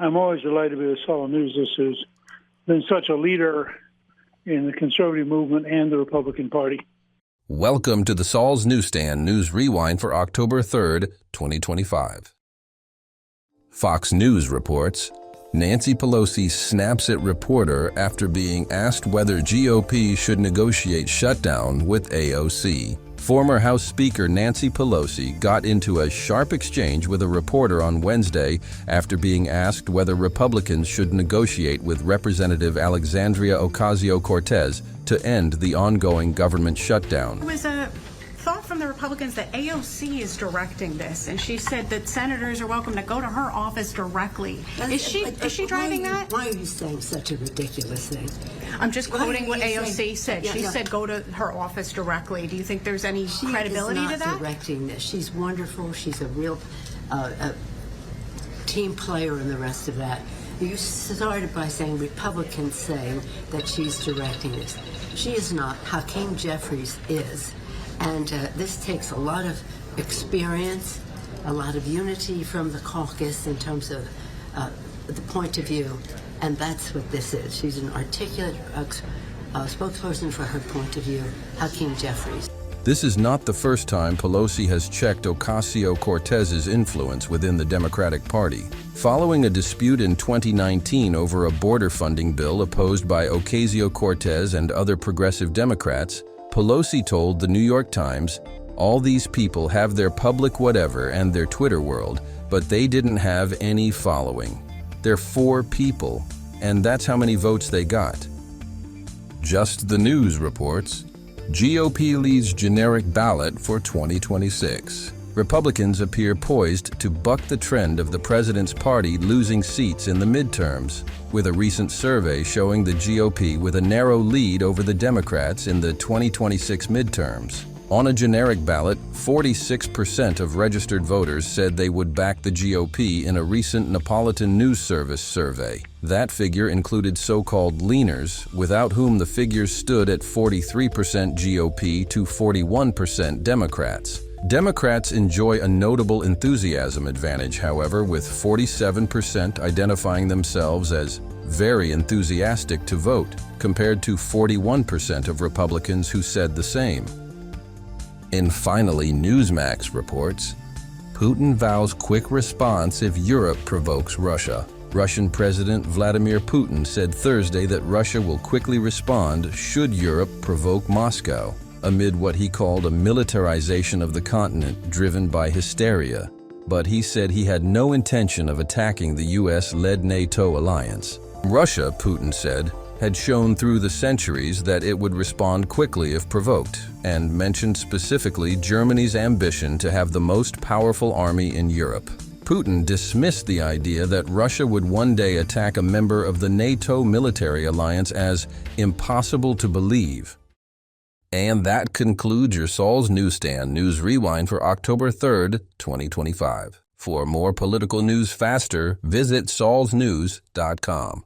I'm always delighted to be with Saul News. This has been such a leader in the conservative movement and the Republican Party. Welcome to the Saul's Newsstand News Rewind for October 3rd, 2025. Fox News reports, Nancy Pelosi snaps at reporter after being asked whether GOP should negotiate shutdown with AOC. Former House Speaker Nancy Pelosi got into a sharp exchange with a reporter on Wednesday after being asked whether Republicans should negotiate with Representative Alexandria Ocasio-Cortez to end the ongoing government shutdown. There was a thought from the Republicans that AOC is directing this, and she said that senators are welcome to go to her office directly. Is she driving that? Why are you saying such a ridiculous thing? I'm just quoting what AOC said. She said go to her office directly. Do you think there's any credibility to that? She's not directing this. She's wonderful. She's a real team player and the rest of that. You started by saying Republicans saying that she's directing this. She is not. Hakeem Jeffries is. And this takes a lot of experience, a lot of unity from the caucus in terms of the point of view. And that's what this is. She's an articulate spokesperson for her point of view, Hakeem Jeffries. This is not the first time Pelosi has checked Ocasio-Cortez's influence within the Democratic Party. Following a dispute in 2019 over a border funding bill opposed by Ocasio-Cortez and other progressive Democrats, Pelosi told the New York Times, "All these people have their public whatever and their Twitter world, but they didn't have any following. They're 4 people, and that's how many votes they got." Just the News reports, GOP leads generic ballot for 2026. Republicans appear poised to buck the trend of the president's party losing seats in the midterms, with a recent survey showing the GOP with a narrow lead over the Democrats in the 2026 midterms. On a generic ballot, 46% of registered voters said they would back the GOP in a recent Neapolitan News Service survey. That figure included so-called leaners, without whom the figures stood at 43% GOP to 41% Democrats. Democrats enjoy a notable enthusiasm advantage, however, with 47% identifying themselves as very enthusiastic to vote, compared to 41% of Republicans who said the same. And finally, Newsmax reports, Putin vows quick response if Europe provokes Russia. Russian President Vladimir Putin said Thursday that Russia will quickly respond should Europe provoke Moscow, amid what he called a militarization of the continent driven by hysteria. But he said he had no intention of attacking the US-led NATO alliance. Russia, Putin said, had shown through the centuries that it would respond quickly if provoked, and mentioned specifically Germany's ambition to have the most powerful army in Europe. Putin dismissed the idea that Russia would one day attack a member of the NATO military alliance as impossible to believe. And that concludes your Saul's Newsstand News Rewind for October 3rd, 2025. For more political news faster, visit saulsnews.com.